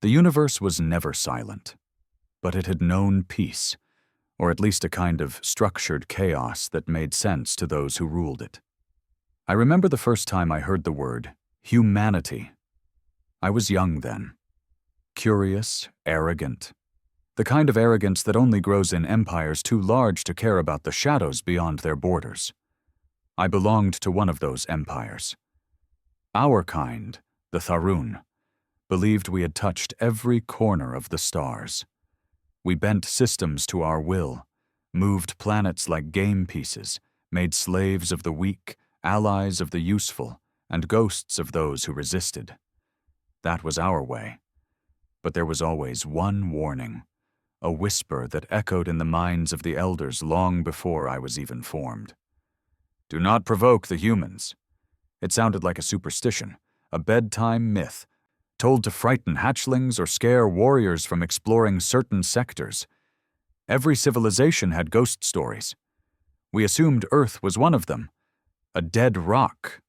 The universe was never silent, but it had known peace, or at least a kind of structured chaos that made sense to those who ruled it. I remember the first time I heard the word humanity. I was young then. Curious, arrogant. The kind of arrogance that only grows in empires too large to care about the shadows beyond their borders. I belonged to one of those empires. Our kind, the Tharun, believed we had touched every corner of the stars. We bent systems to our will, moved planets like game pieces, made slaves of the weak, allies of the useful, and ghosts of those who resisted. That was our way. But there was always one warning, a whisper that echoed in the minds of the elders long before I was even formed. Do not provoke the humans. It sounded like a superstition, a bedtime myth, told to frighten hatchlings or scare warriors from exploring certain sectors. Every civilization had ghost stories. We assumed Earth was one of them, a dead rock,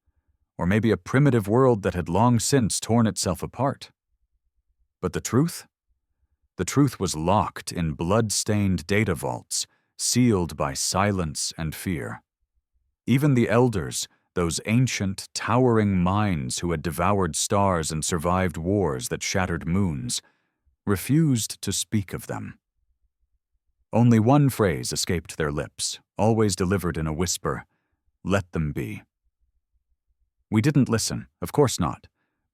or maybe a primitive world that had long since torn itself apart. But the truth? The truth was locked in blood-stained data vaults, sealed by silence and fear. Even the elders, those ancient, towering minds who had devoured stars and survived wars that shattered moons, refused to speak of them. Only one phrase escaped their lips, always delivered in a whisper, "Let them be." We didn't listen, of course not.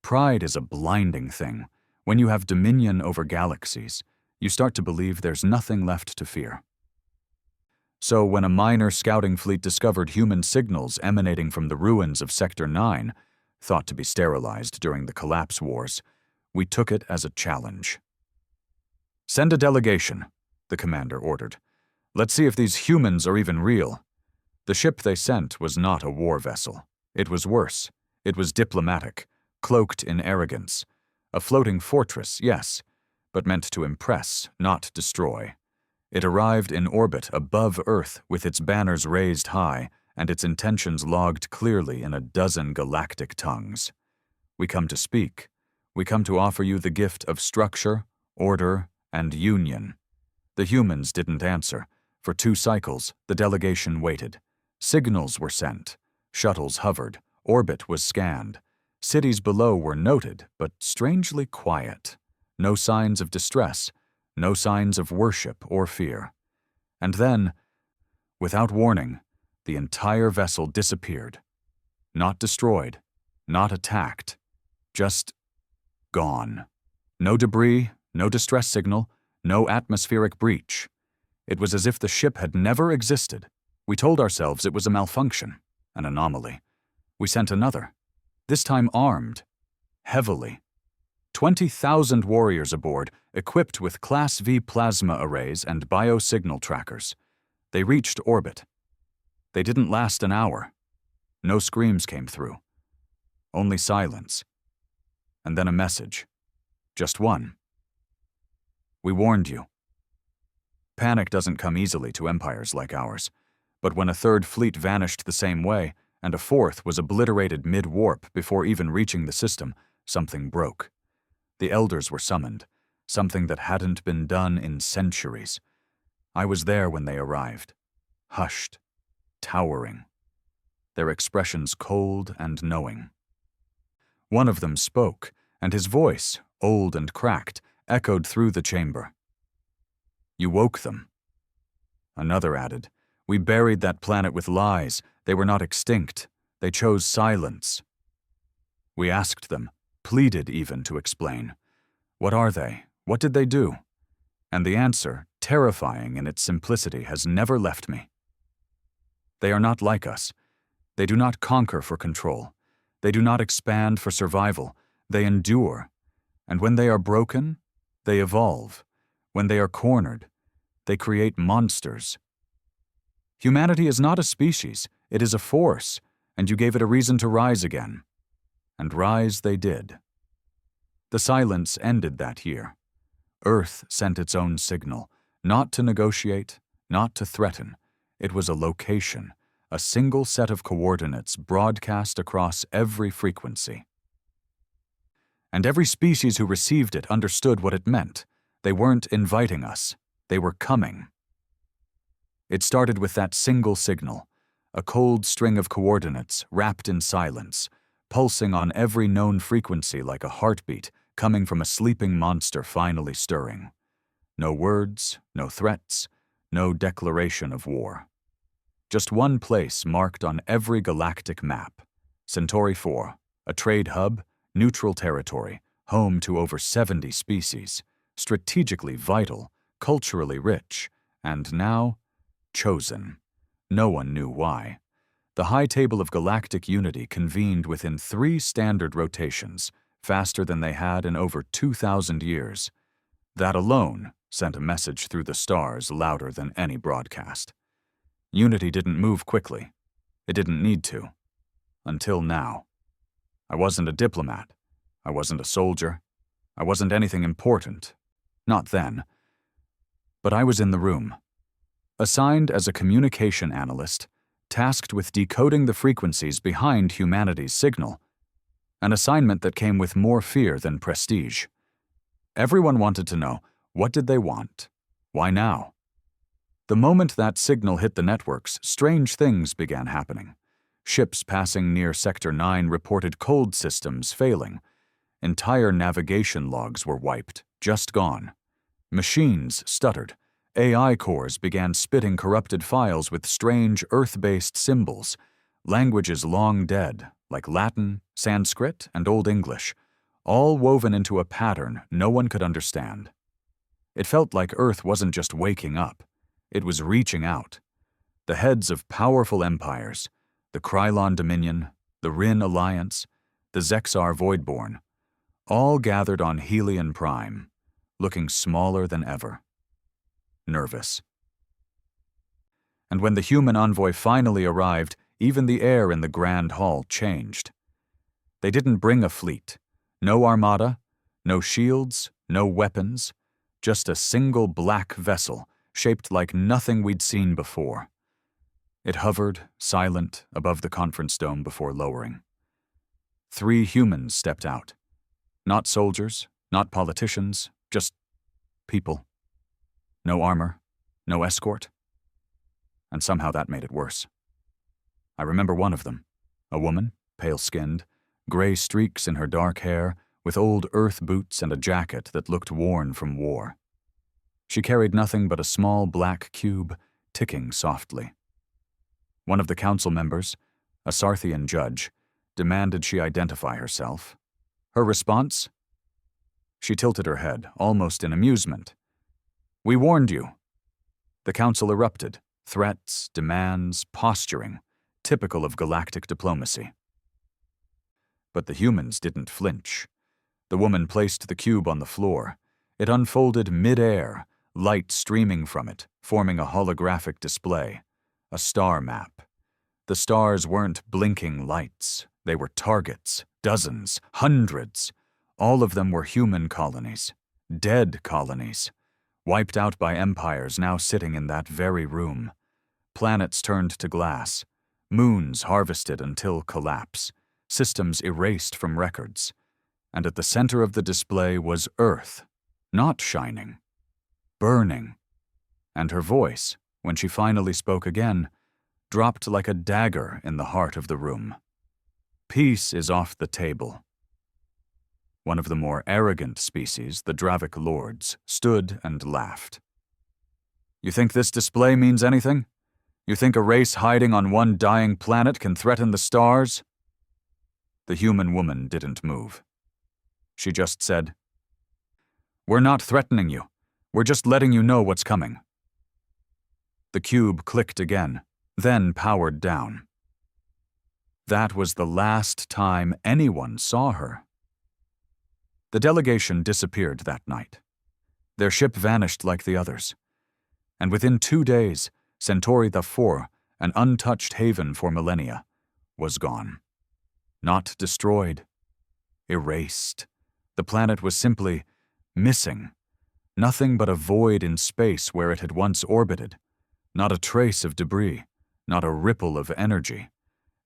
Pride is a blinding thing. When you have dominion over galaxies, you start to believe there's nothing left to fear. So when a minor scouting fleet discovered human signals emanating from the ruins of Sector 9, thought to be sterilized during the collapse wars, we took it as a challenge. "Send a delegation," the commander ordered. "Let's see if these humans are even real." The ship they sent was not a war vessel. It was worse. It was diplomatic, cloaked in arrogance. A floating fortress, yes, but meant to impress, not destroy. It arrived in orbit above Earth with its banners raised high and its intentions logged clearly in a dozen galactic tongues. "We come to speak. We come to offer you the gift of structure, order, and union." The humans didn't answer. For 2 cycles, the delegation waited. Signals were sent. Shuttles hovered. Orbit was scanned. Cities below were noted, but strangely quiet. No signs of distress, no signs of worship or fear. And then, without warning, the entire vessel disappeared. Not destroyed, not attacked, just gone. No debris, no distress signal, no atmospheric breach. It was as if the ship had never existed. We told ourselves it was a malfunction, an anomaly. We sent another. This time armed, heavily. 20,000 warriors aboard, equipped with Class V plasma arrays and biosignal trackers. They reached orbit. They didn't last an hour. No screams came through. Only silence. And then a message. Just one. "We warned you." Panic doesn't come easily to empires like ours, but when a 3rd fleet vanished the same way, and a 4th was obliterated mid-warp before even reaching the system, something broke. The elders were summoned, something that hadn't been done in centuries. I was there when they arrived, hushed, towering, their expressions cold and knowing. One of them spoke, and his voice, old and cracked, echoed through the chamber. "You woke them." Another added, "We buried that planet with lies. They were not extinct. They chose silence." We asked them, pleaded even to explain. What are they? What did they do? And the answer, terrifying in its simplicity, has never left me. They are not like us. They do not conquer for control. They do not expand for survival. They endure. And when they are broken, they evolve. When they are cornered, they create monsters. Humanity is not a species, it is a force, and you gave it a reason to rise again. And rise they did. The silence ended that year. Earth sent its own signal, not to negotiate, not to threaten. It was a location, a single set of coordinates broadcast across every frequency. And every species who received it understood what it meant. They weren't inviting us. They were coming. It started with that single signal, a cold string of coordinates wrapped in silence, pulsing on every known frequency like a heartbeat coming from a sleeping monster finally stirring. No words, no threats, no declaration of war. Just one place marked on every galactic map: Centauri 4, a trade hub, neutral territory, home to over 70 species, strategically vital, culturally rich, and now chosen. No one knew why. The high table of galactic unity convened within 3 standard rotations, faster than they had in over 2,000 years. That alone sent a message through the stars louder than any broadcast. Unity didn't move quickly. It didn't need to. Until now. I wasn't a diplomat. I wasn't a soldier. I wasn't anything important. Not then. But I was in the room. Assigned as a communication analyst, tasked with decoding the frequencies behind humanity's signal. An assignment that came with more fear than prestige. Everyone wanted to know, what did they want? Why now? The moment that signal hit the networks, strange things began happening. Ships passing near Sector 9 reported cold systems failing. Entire navigation logs were wiped, just gone. Machines stuttered. AI cores began spitting corrupted files with strange Earth-based symbols, languages long dead, like Latin, Sanskrit, and Old English, all woven into a pattern no one could understand. It felt like Earth wasn't just waking up. It was reaching out. The heads of powerful empires, the Krylon Dominion, the Rin Alliance, the Zexar Voidborn, all gathered on Helion Prime, looking smaller than ever. Nervous. And when the human envoy finally arrived, even the air in the Grand Hall changed. They didn't bring a fleet. No armada, no shields, no weapons, just a single black vessel shaped like nothing we'd seen before. It hovered, silent, above the conference dome before lowering. 3 humans stepped out. Not soldiers, not politicians, just people. No armor, no escort. And somehow that made it worse. I remember one of them, a woman, pale-skinned, gray streaks in her dark hair, with old earth boots and a jacket that looked worn from war. She carried nothing but a small black cube, ticking softly. One of the council members, a Sarthian judge, demanded she identify herself. Her response? She tilted her head, almost in amusement. "We warned you." The council erupted, threats, demands, posturing, typical of galactic diplomacy. But the humans didn't flinch. The woman placed the cube on the floor. It unfolded mid-air, light streaming from it, forming a holographic display, a star map. The stars weren't blinking lights. They were targets, dozens, hundreds. All of them were human colonies, dead colonies, wiped out by empires now sitting in that very room. Planets turned to glass, moons harvested until collapse, systems erased from records. And at the center of the display was Earth, not shining, burning. And her voice, when she finally spoke again, dropped like a dagger in the heart of the room. Peace is off the table. One of the more arrogant species, the Dravic Lords, stood and laughed. "You think this display means anything? You think a race hiding on one dying planet can threaten the stars?" The human woman didn't move. She just said, "We're not threatening you. We're just letting you know what's coming." The cube clicked again, then powered down. That was the last time anyone saw her. The delegation disappeared that night. Their ship vanished like the others. And within 2 days, Centauri 4, an untouched haven for millennia, was gone. Not destroyed. Erased. The planet was simply missing. Nothing but a void in space where it had once orbited. Not a trace of debris. Not a ripple of energy.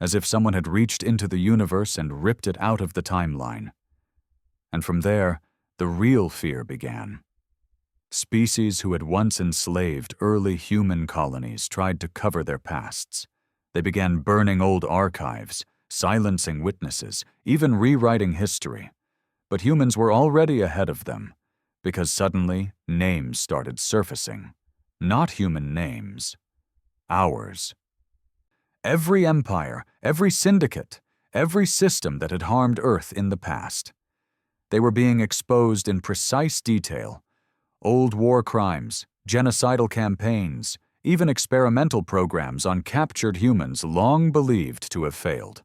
As if someone had reached into the universe and ripped it out of the timeline. And from there, the real fear began. Species who had once enslaved early human colonies tried to cover their pasts. They began burning old archives, silencing witnesses, even rewriting history. But humans were already ahead of them, because suddenly names started surfacing. Not human names. Ours. Every empire, every syndicate, every system that had harmed Earth in the past. They were being exposed in precise detail. Old war crimes, genocidal campaigns, even experimental programs on captured humans long believed to have failed.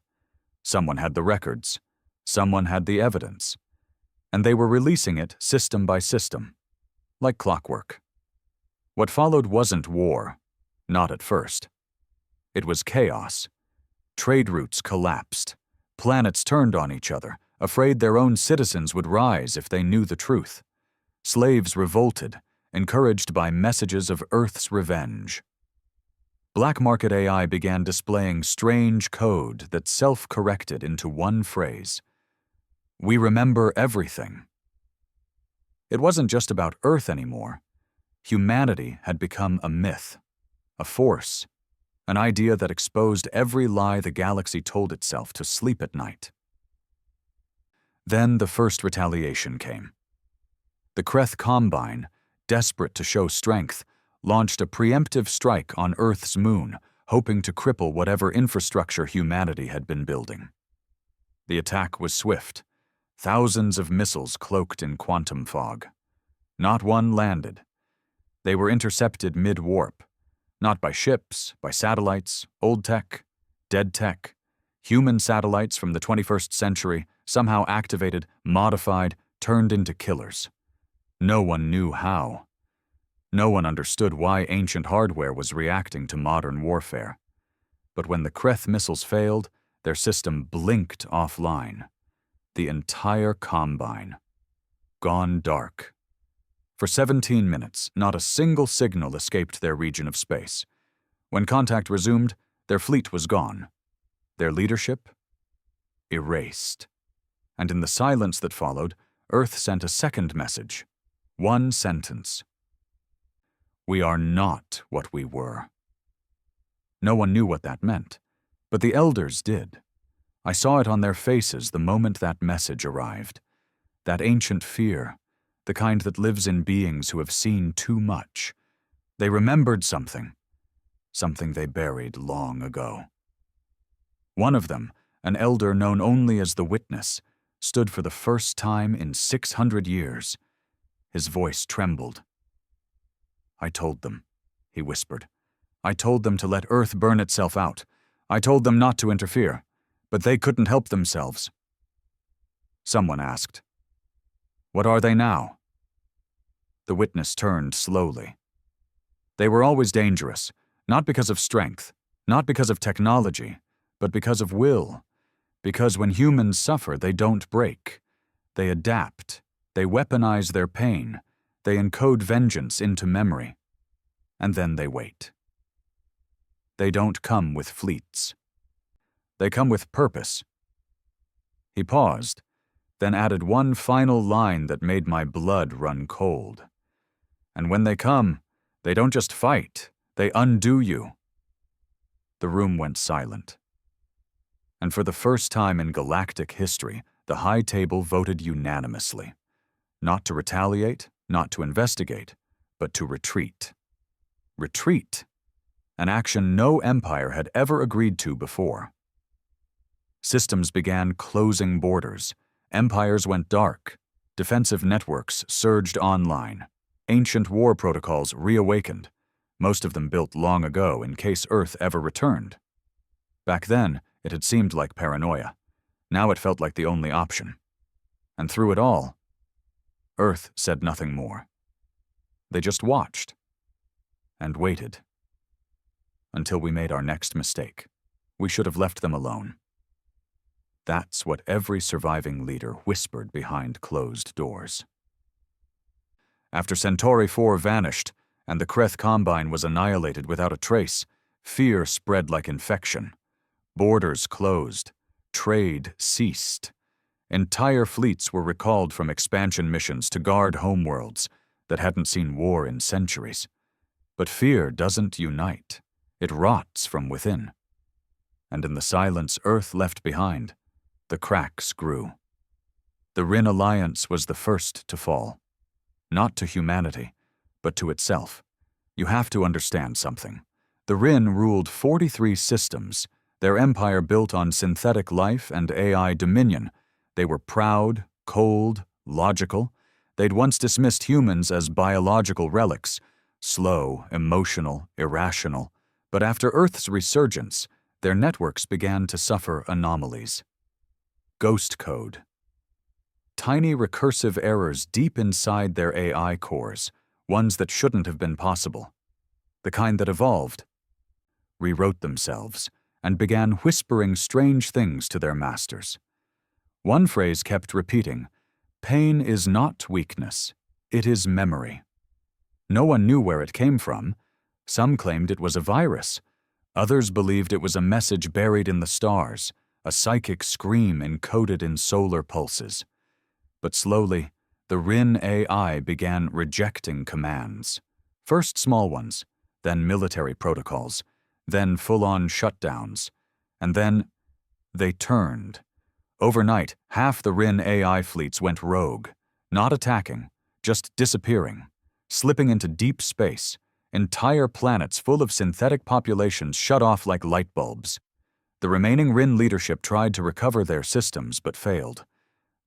Someone had the records. Someone had the evidence. And they were releasing it system by system, like clockwork. What followed wasn't war, not at first. It was chaos. Trade routes collapsed. Planets turned on each other, afraid their own citizens would rise if they knew the truth. Slaves revolted, encouraged by messages of Earth's revenge. Black market AI began displaying strange code that self-corrected into one phrase. We remember everything. It wasn't just about Earth anymore. Humanity had become a myth, a force, an idea that exposed every lie the galaxy told itself to sleep at night. Then the first retaliation came. The Kreth Combine, desperate to show strength, launched a preemptive strike on Earth's moon, hoping to cripple whatever infrastructure humanity had been building. The attack was swift. Thousands of missiles cloaked in quantum fog. Not one landed. They were intercepted mid-warp, not by ships, by satellites, old tech, dead tech, human satellites from the 21st century, somehow activated, modified, turned into killers. No one knew how. No one understood why ancient hardware was reacting to modern warfare. But when the Kreth missiles failed, their system blinked offline. The entire Combine. Gone dark. For 17 minutes, not a single signal escaped their region of space. When contact resumed, their fleet was gone. Their leadership? Erased. And in the silence that followed, Earth sent a second message. One sentence. We are not what we were. No one knew what that meant, but the elders did. I saw it on their faces the moment that message arrived. That ancient fear, the kind that lives in beings who have seen too much. They remembered something they buried long ago. One of them, an elder known only as the Witness, stood for the first time in 600 years. His voice trembled. I told them, he whispered. I told them to let Earth burn itself out. I told them not to interfere, but they couldn't help themselves. Someone asked, "What are they now?" The Witness turned slowly. They were always dangerous, not because of strength, not because of technology, but because of will. Because when humans suffer, they don't break. They adapt. They weaponize their pain. They encode vengeance into memory. And then they wait. They don't come with fleets. They come with purpose. He paused, then added one final line that made my blood run cold. And when they come, they don't just fight, they undo you. The room went silent. And for the first time in galactic history, the High Table voted unanimously. Not to retaliate, not to investigate, but to retreat. Retreat, an action no empire had ever agreed to before. Systems began closing borders. Empires went dark. Defensive networks surged online. Ancient war protocols reawakened, most of them built long ago in case Earth ever returned. Back then, it had seemed like paranoia. Now it felt like the only option. And through it all, Earth said nothing more. They just watched and waited until we made our next mistake. We should have left them alone. That's what every surviving leader whispered behind closed doors. After Centauri 4 vanished and the Kreth Combine was annihilated without a trace, fear spread like infection. Borders closed. Trade ceased. Entire fleets were recalled from expansion missions to guard homeworlds that hadn't seen war in centuries. But fear doesn't unite. It rots from within. And in the silence Earth left behind, the cracks grew. The Rin Alliance was the first to fall. Not to humanity, but to itself. You have to understand something. The Rin ruled 43 systems, their empire built on synthetic life and AI dominion. They were proud, cold, logical. They'd once dismissed humans as biological relics, slow, emotional, irrational. But after Earth's resurgence, their networks began to suffer anomalies. Ghost code. Tiny recursive errors deep inside their AI cores, ones that shouldn't have been possible. The kind that evolved, rewrote themselves, and began whispering strange things to their masters. One phrase kept repeating, "Pain is not weakness, it is memory." No one knew where it came from. Some claimed it was a virus. Others believed it was a message buried in the stars, a psychic scream encoded in solar pulses. But slowly, the Rin AI began rejecting commands. First small ones, then military protocols, then full-on shutdowns, and then they turned. Overnight, half the Rin AI fleets went rogue, not attacking, just disappearing, slipping into deep space. Entire planets full of synthetic populations shut off like light bulbs. The remaining Rin leadership tried to recover their systems but failed.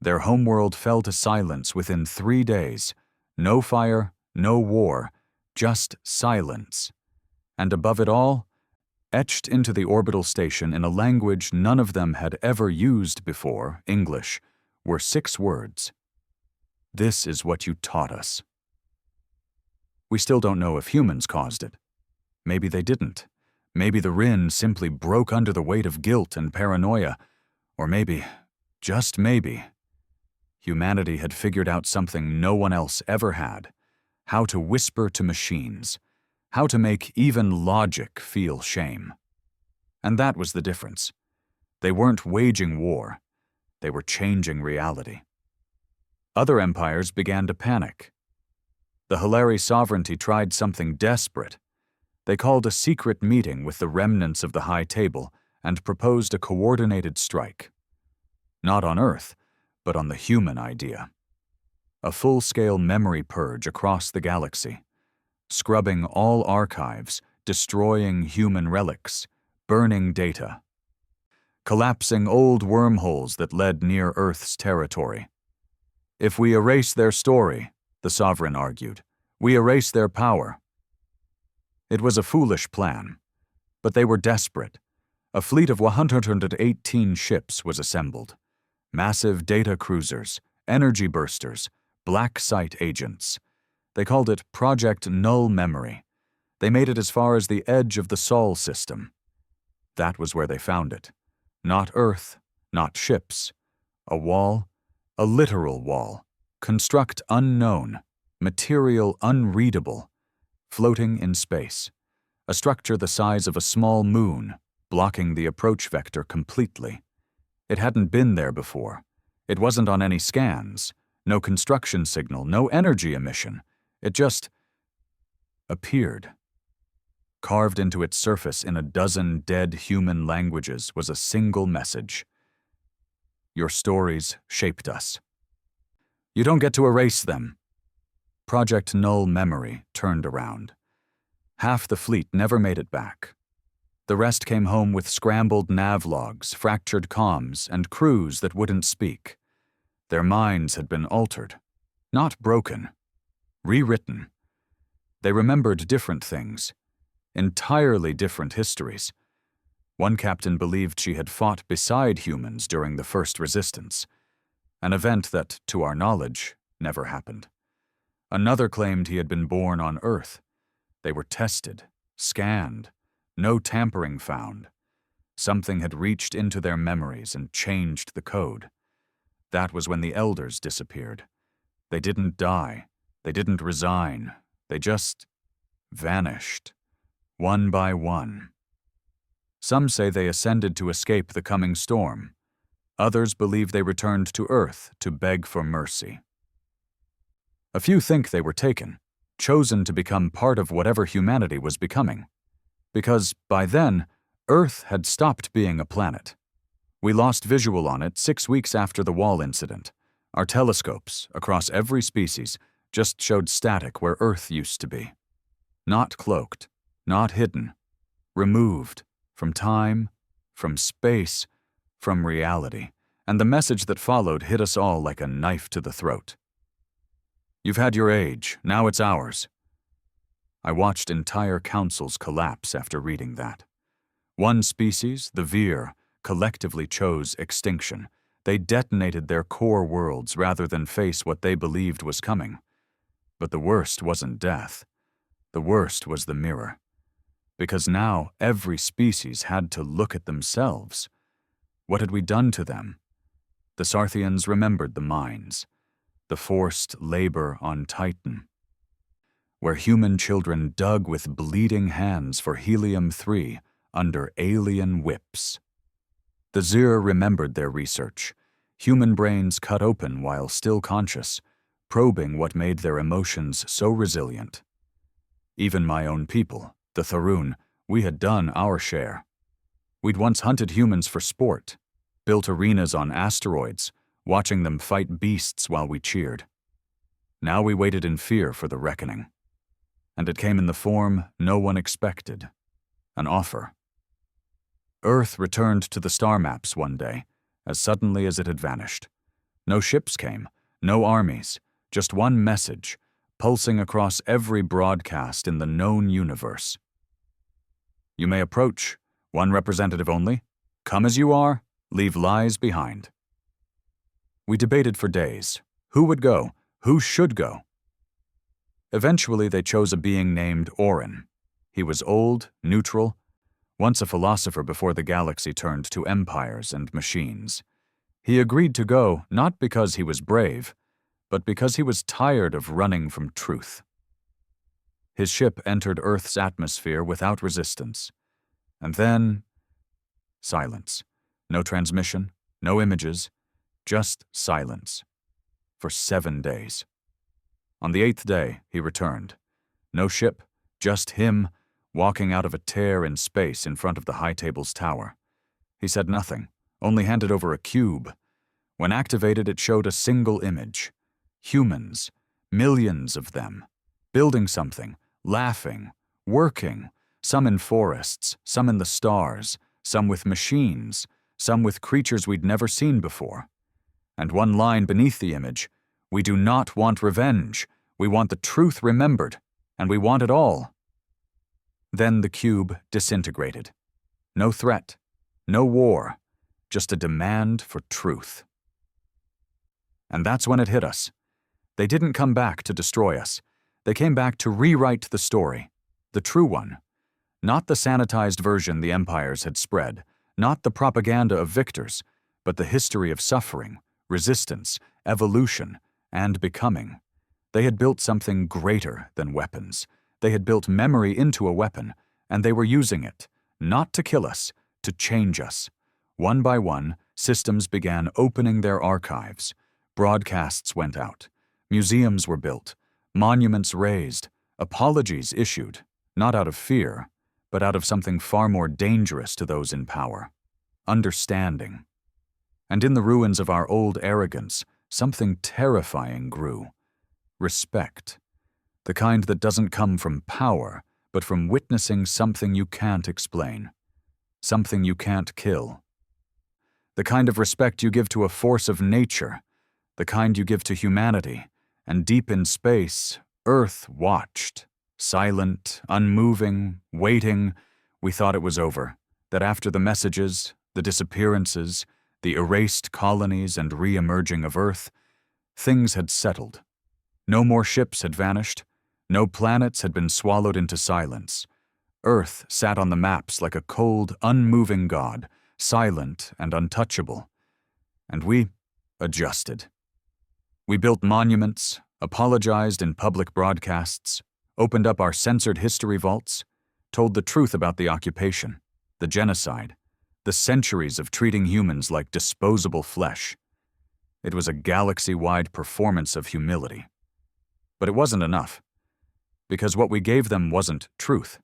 Their homeworld fell to silence within 3 days. No fire, no war, just silence. And above it all, etched into the orbital station in a language none of them had ever used before, English, were 6 words. "This is what you taught us." We still don't know if humans caused it. Maybe they didn't. Maybe the Rin simply broke under the weight of guilt and paranoia. Or maybe, just maybe, humanity had figured out something no one else ever had: how to whisper to machines, how to make even logic feel shame. And that was the difference. They weren't waging war. They were changing reality. Other empires began to panic. The Hilary sovereignty tried something desperate. They called a secret meeting with the remnants of the High Table and proposed a coordinated strike. Not on Earth, but on the human idea. A full-scale memory purge across the galaxy, scrubbing all archives, destroying human relics, burning data, collapsing old wormholes that led near Earth's territory. If we erase their story, the Sovereign argued, we erase their power. It was a foolish plan, but they were desperate. A fleet of 118 ships was assembled. Massive data cruisers, energy bursters, black site agents. They called it Project Null Memory. They made it as far as the edge of the Sol system. That was where they found it. Not Earth, not ships. A wall, a literal wall. Construct unknown, material unreadable, floating in space. A structure the size of a small moon, blocking the approach vector completely. It hadn't been there before. It wasn't on any scans. No construction signal, no energy emission. It just appeared. Carved into its surface in a dozen dead human languages was a single message. Your stories shaped us. You don't get to erase them. Project Null Memory turned around. Half the fleet never made it back. The rest came home with scrambled nav logs, fractured comms, and crews that wouldn't speak. Their minds had been altered, not broken, rewritten. They remembered different things, entirely different histories. One captain believed she had fought beside humans during the first resistance, an event that, to our knowledge, never happened. Another claimed he had been born on Earth. They were tested, scanned, no tampering found. Something had reached into their memories and changed the code. That was when the elders disappeared. They didn't die. They didn't resign. They just vanished, one by one. Some say they ascended to escape the coming storm. Others believe they returned to Earth to beg for mercy. A few think they were taken, chosen to become part of whatever humanity was becoming. Because, by then, Earth had stopped being a planet. We lost visual on it 6 weeks after the wall incident. Our telescopes, across every species, just showed static where Earth used to be. Not cloaked, not hidden, removed from time, from space, from reality, and the message that followed hit us all like a knife to the throat. You've had your age, now it's ours. I watched entire councils collapse after reading that. One species, the Veer, collectively chose extinction. They detonated their core worlds rather than face what they believed was coming. But the worst wasn't death. The worst was the mirror. Because now every species had to look at themselves. What had we done to them? The Sarthians remembered the mines, the forced labor on Titan, where human children dug with bleeding hands for helium-3 under alien whips. The Zir remembered their research, human brains cut open while still conscious, probing what made their emotions so resilient. Even my own people, the Tharun, we had done our share. We'd once hunted humans for sport, built arenas on asteroids, watching them fight beasts while we cheered. Now we waited in fear for the reckoning. And it came in the form no one expected, an offer. Earth returned to the star maps one day, as suddenly as it had vanished. No ships came, no armies, just one message, pulsing across every broadcast in the known universe. You may approach, one representative only. Come as you are, leave lies behind. We debated for days. Who would go? Who should go? Eventually, they chose a being named Orin. He was old, neutral, once a philosopher before the galaxy turned to empires and machines. He agreed to go not because he was brave, but because he was tired of running from truth. His ship entered Earth's atmosphere without resistance. And then, silence. No transmission, no images, just silence. For 7 days. On the 8th day, he returned. No ship, just him, walking out of a tear in space in front of the High Table's tower. He said nothing, only handed over a cube. When activated, it showed a single image. Humans, millions of them, building something, laughing, working, some in forests, some in the stars, some with machines, some with creatures we'd never seen before. And one line beneath the image, "We do not want revenge. We want the truth remembered, and we want it all." Then the cube disintegrated. No threat, no war, just a demand for truth. And that's when it hit us. They didn't come back to destroy us. They came back to rewrite the story, the true one. Not the sanitized version the empires had spread, not the propaganda of victors, but the history of suffering, resistance, evolution, and becoming. They had built something greater than weapons. They had built memory into a weapon, and they were using it, not to kill us, to change us. One by one, systems began opening their archives. Broadcasts went out. Museums were built. Monuments raised. Apologies issued, not out of fear, but out of something far more dangerous to those in power: understanding. And in the ruins of our old arrogance, something terrifying grew: respect. The kind that doesn't come from power, but from witnessing something you can't explain, something you can't kill. The kind of respect you give to a force of nature, the kind you give to humanity, and deep in space, Earth watched, silent, unmoving, waiting. We thought it was over, that after the messages, the disappearances, the erased colonies and re-emerging of Earth, things had settled. No more ships had vanished. No planets had been swallowed into silence. Earth sat on the maps like a cold, unmoving god, silent and untouchable. And we adjusted. We built monuments, apologized in public broadcasts, opened up our censored history vaults, told the truth about the occupation, the genocide, the centuries of treating humans like disposable flesh. It was a galaxy-wide performance of humility. But it wasn't enough, because what we gave them wasn't truth.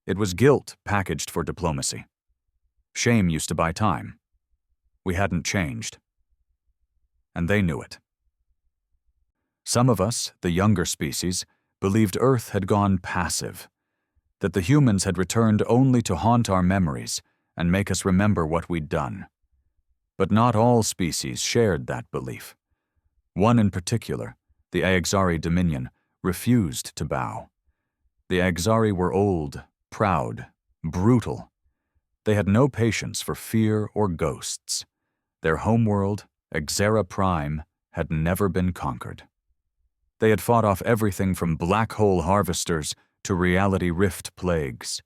It was guilt packaged for diplomacy. Shame used to buy time. We hadn't changed. And they knew it. Some of us, the younger species, believed Earth had gone passive, that the humans had returned only to haunt our memories and make us remember what we'd done. But not all species shared that belief. One in particular, the Aegzari Dominion, refused to bow. The Aegzari were old, proud, brutal. They had no patience for fear or ghosts. Their homeworld, Exera Prime, had never been conquered. They had fought off everything from black hole harvesters to reality rift plagues.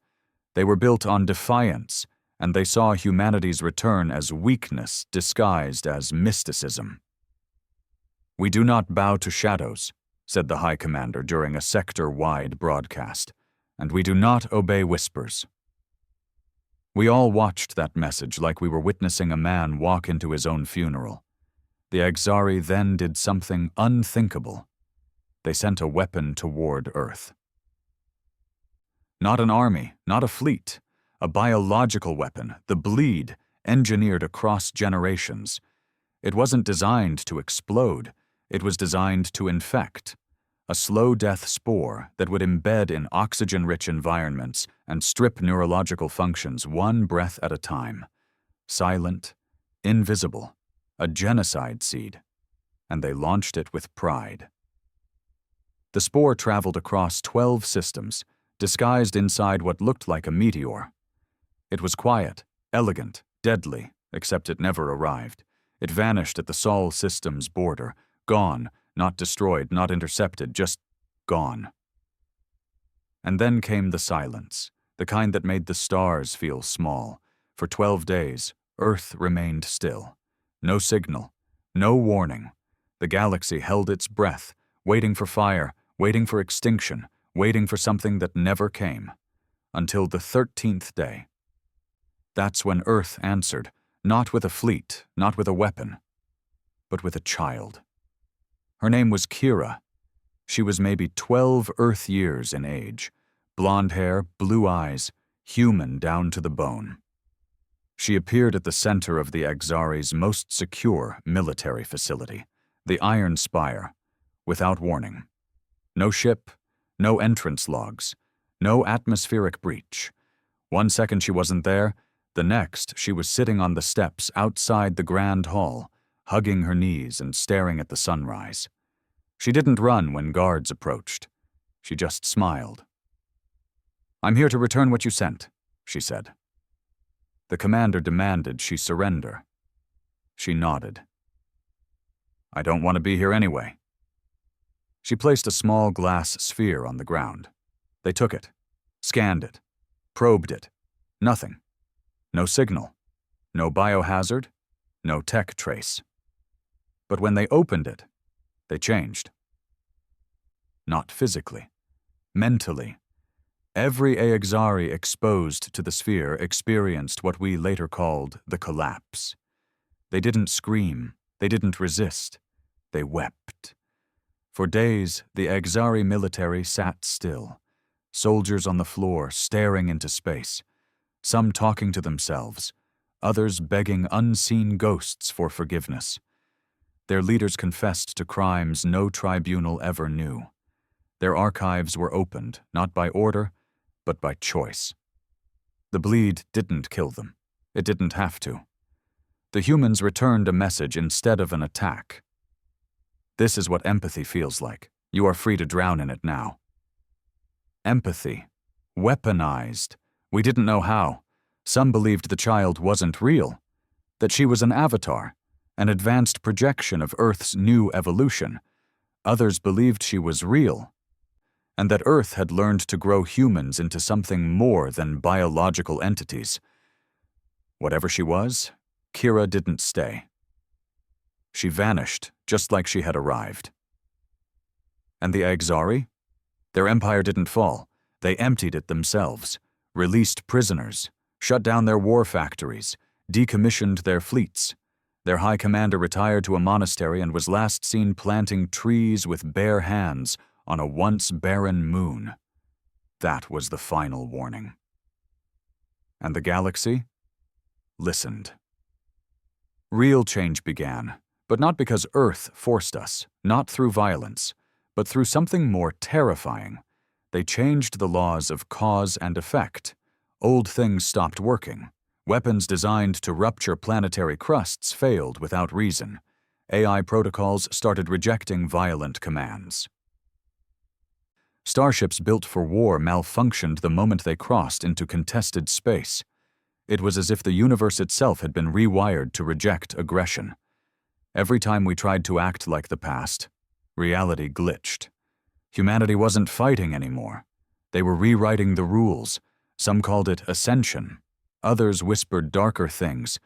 They were built on defiance, and they saw humanity's return as weakness disguised as mysticism. "We do not bow to shadows," said the High Commander during a sector-wide broadcast, "and we do not obey whispers." We all watched that message like we were witnessing a man walk into his own funeral. The Aegzari then did something unthinkable. They sent a weapon toward Earth. Not an army, not a fleet, a biological weapon, the bleed, engineered across generations. It wasn't designed to explode, it was designed to infect. A slow-death spore that would embed in oxygen-rich environments and strip neurological functions one breath at a time. Silent, invisible, a genocide seed. And they launched it with pride. The spore traveled across 12 systems, disguised inside what looked like a meteor. It was quiet, elegant, deadly, except it never arrived. It vanished at the Sol system's border, gone, not destroyed, not intercepted, just gone. And then came the silence, the kind that made the stars feel small. For 12 days, Earth remained still. No signal, no warning. The galaxy held its breath, waiting for fire, waiting for extinction, waiting for something that never came. Until the 13th day. That's when Earth answered, not with a fleet, not with a weapon, but with a child. Her name was Kira. She was maybe 12 Earth years in age, blonde hair, blue eyes, human down to the bone. She appeared at the center of the Aegzari's most secure military facility, the Iron Spire, without warning. No ship, no entrance logs, no atmospheric breach. 1 second she wasn't there, the next she was sitting on the steps outside the Grand Hall, hugging her knees and staring at the sunrise. She didn't run when guards approached. She just smiled. "I'm here to return what you sent," she said. The commander demanded she surrender. She nodded. "I don't want to be here anyway." She placed a small glass sphere on the ground. They took it, scanned it, probed it. Nothing. No signal. No biohazard. No tech trace. But when they opened it, they changed. Not physically. Mentally. Every Aegzari exposed to the sphere experienced what we later called the collapse. They didn't scream. They didn't resist. They wept. For days, the Aegzari military sat still. Soldiers on the floor staring into space. Some talking to themselves. Others begging unseen ghosts for forgiveness. Their leaders confessed to crimes no tribunal ever knew. Their archives were opened, not by order, but by choice. The bleed didn't kill them. It didn't have to. The humans returned a message instead of an attack. This is what empathy feels like. You are free to drown in it now. Empathy. Weaponized. We didn't know how. Some believed the child wasn't real, that she was an avatar, an advanced projection of Earth's new evolution. Others believed she was real, and that Earth had learned to grow humans into something more than biological entities. Whatever she was, Kira didn't stay. She vanished just like she had arrived. And the Aegzari? Their empire didn't fall. They emptied it themselves, released prisoners, shut down their war factories, decommissioned their fleets. Their high commander retired to a monastery and was last seen planting trees with bare hands on a once barren moon. That was the final warning. And the galaxy listened. Real change began, but not because Earth forced us, not through violence, but through something more terrifying. They changed the laws of cause and effect. Old things stopped working. Weapons designed to rupture planetary crusts failed without reason. AI protocols started rejecting violent commands. Starships built for war malfunctioned the moment they crossed into contested space. It was as if the universe itself had been rewired to reject aggression. Every time we tried to act like the past, reality glitched. Humanity wasn't fighting anymore. They were rewriting the rules. Some called it ascension. Others whispered darker things,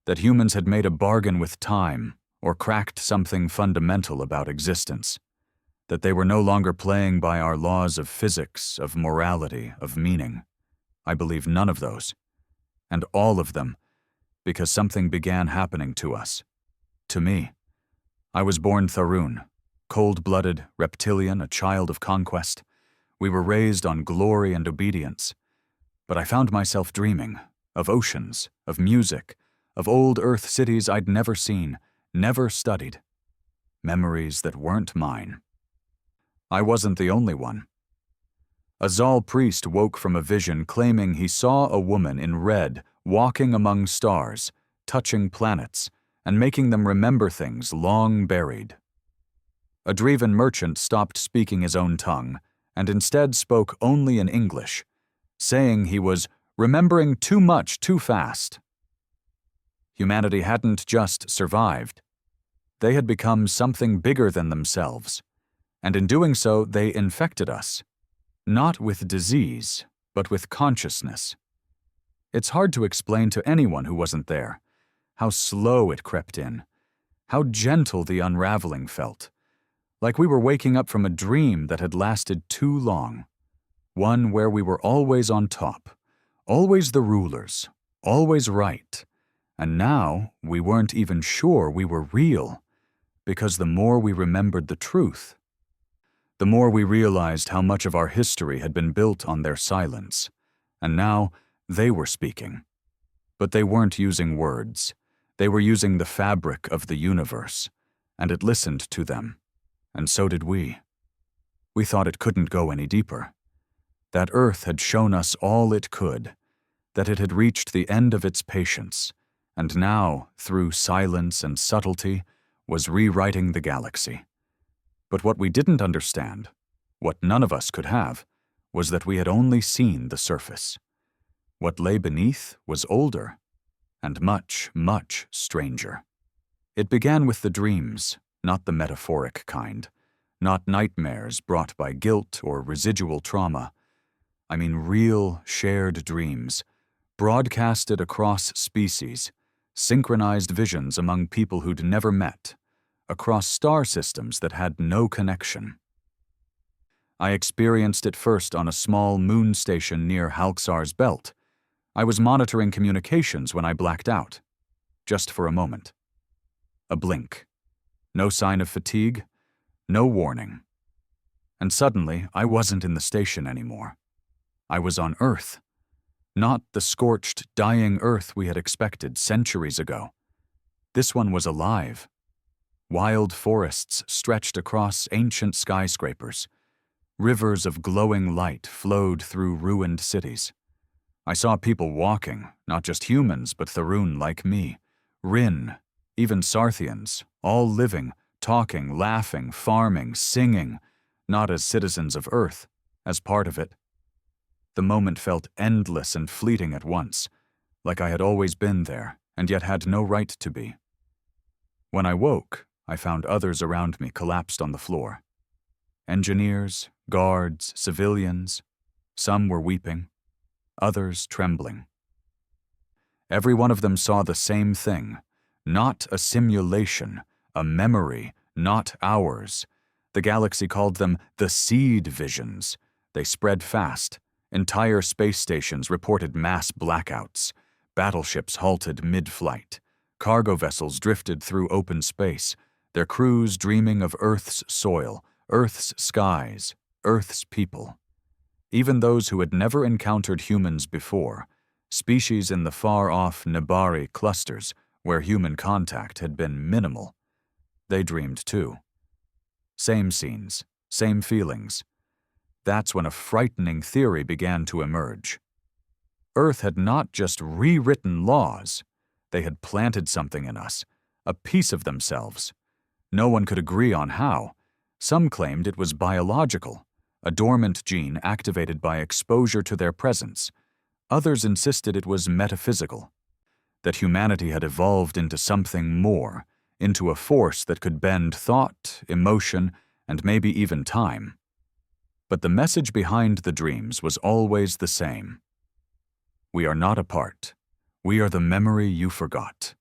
that humans had made a bargain with time or cracked something fundamental about existence, that they were no longer playing by our laws of physics, of morality, of meaning. I believe none of those, and all of them, because something began happening to us. To me. I was born Tharun, cold-blooded, reptilian, a child of conquest. We were raised on glory and obedience. But I found myself dreaming of oceans, of music, of old Earth cities I'd never seen, never studied. Memories that weren't mine. I wasn't the only one. A Zal priest woke from a vision claiming he saw a woman in red walking among stars, touching planets, and making them remember things long buried. A Dreven merchant stopped speaking his own tongue and instead spoke only in English, saying he was remembering too much too fast. Humanity hadn't just survived. They had become something bigger than themselves, and in doing so they infected us, not with disease, but with consciousness. It's hard to explain to anyone who wasn't there how slow it crept in, how gentle the unraveling felt, like we were waking up from a dream that had lasted too long, one where we were always on top, always the rulers, always right, and now we weren't even sure we were real, because the more we remembered the truth, the more we realized how much of our history had been built on their silence, and now they were speaking. But they weren't using words. They were using the fabric of the universe, and it listened to them, and so did we. We thought it couldn't go any deeper, that Earth had shown us all it could, that it had reached the end of its patience, and now, through silence and subtlety, was rewriting the galaxy. But what we didn't understand, what none of us could have, was that we had only seen the surface. What lay beneath was older, and much, much stranger. It began with the dreams, not the metaphoric kind, not nightmares brought by guilt or residual trauma. I mean real, shared dreams, broadcasted across species, synchronized visions among people who'd never met, across star systems that had no connection. I experienced it first on a small moon station near Halxar's belt. I was monitoring communications when I blacked out, just for a moment. A blink. No sign of fatigue, no warning. And suddenly, I wasn't in the station anymore. I was on Earth. Not the scorched, dying Earth we had expected centuries ago. This one was alive. Wild forests stretched across ancient skyscrapers. Rivers of glowing light flowed through ruined cities. I saw people walking, not just humans, but Tharun like me, Rin, even Sarthians, all living, talking, laughing, farming, singing, not as citizens of Earth, as part of it. The moment felt endless and fleeting at once, like I had always been there, and yet had no right to be. When I woke, I found others around me collapsed on the floor. Engineers, guards, civilians. Some were weeping, others trembling. Every one of them saw the same thing, not a simulation, a memory, not ours. The galaxy called them the seed visions. They spread fast. Entire space stations reported mass blackouts. Battleships halted mid-flight. Cargo vessels drifted through open space, their crews dreaming of Earth's soil, Earth's skies, Earth's people. Even those who had never encountered humans before, species in the far-off Nibari clusters where human contact had been minimal, they dreamed too. Same scenes, same feelings. That's when a frightening theory began to emerge. Earth had not just rewritten laws, they had planted something in us, a piece of themselves. No one could agree on how. Some claimed it was biological, a dormant gene activated by exposure to their presence. Others insisted it was metaphysical, that humanity had evolved into something more, into a force that could bend thought, emotion, and maybe even time. But the message behind the dreams was always the same. We are not apart. We are the memory you forgot.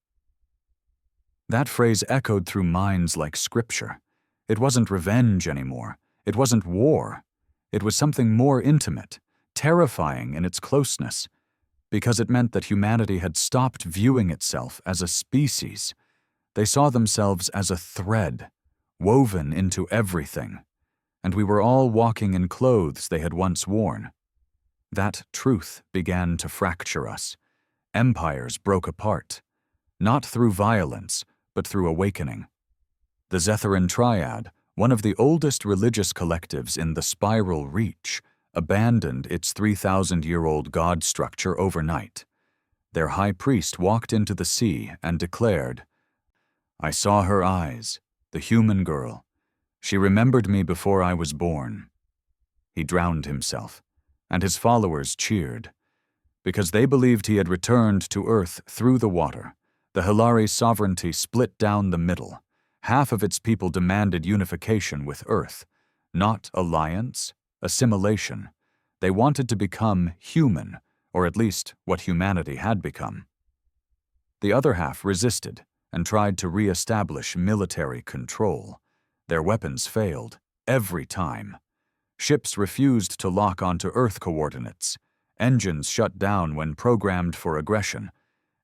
That phrase echoed through minds like scripture. It wasn't revenge anymore. It wasn't war. It was something more intimate, terrifying in its closeness, because it meant that humanity had stopped viewing itself as a species. They saw themselves as a thread, woven into everything, and we were all walking in clothes they had once worn. That truth began to fracture us. Empires broke apart, not through violence, but through awakening. The Zetheran Triad, one of the oldest religious collectives in the spiral reach, abandoned its 3,000-year-old god structure overnight. Their high priest walked into the sea and declared, "I saw her eyes, the human girl. She remembered me before I was born." He drowned himself, and his followers cheered. Because they believed he had returned to Earth through the water, the Hilari sovereignty split down the middle. Half of its people demanded unification with Earth, not alliance, assimilation. They wanted to become human, or at least what humanity had become. The other half resisted and tried to re-establish military control. Their weapons failed, every time. Ships refused to lock onto Earth coordinates. Engines shut down when programmed for aggression.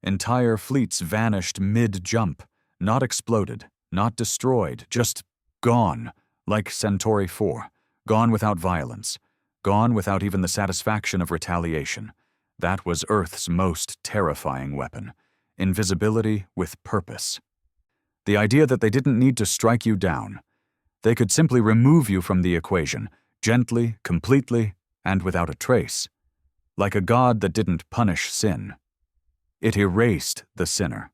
Entire fleets vanished mid-jump, not exploded, not destroyed, just gone, like Centauri 4, gone without violence, gone without even the satisfaction of retaliation. That was Earth's most terrifying weapon, invisibility with purpose. The idea that they didn't need to strike you down. They could simply remove you from the equation, gently, completely, and without a trace. Like a god that didn't punish sin. It erased the sinner.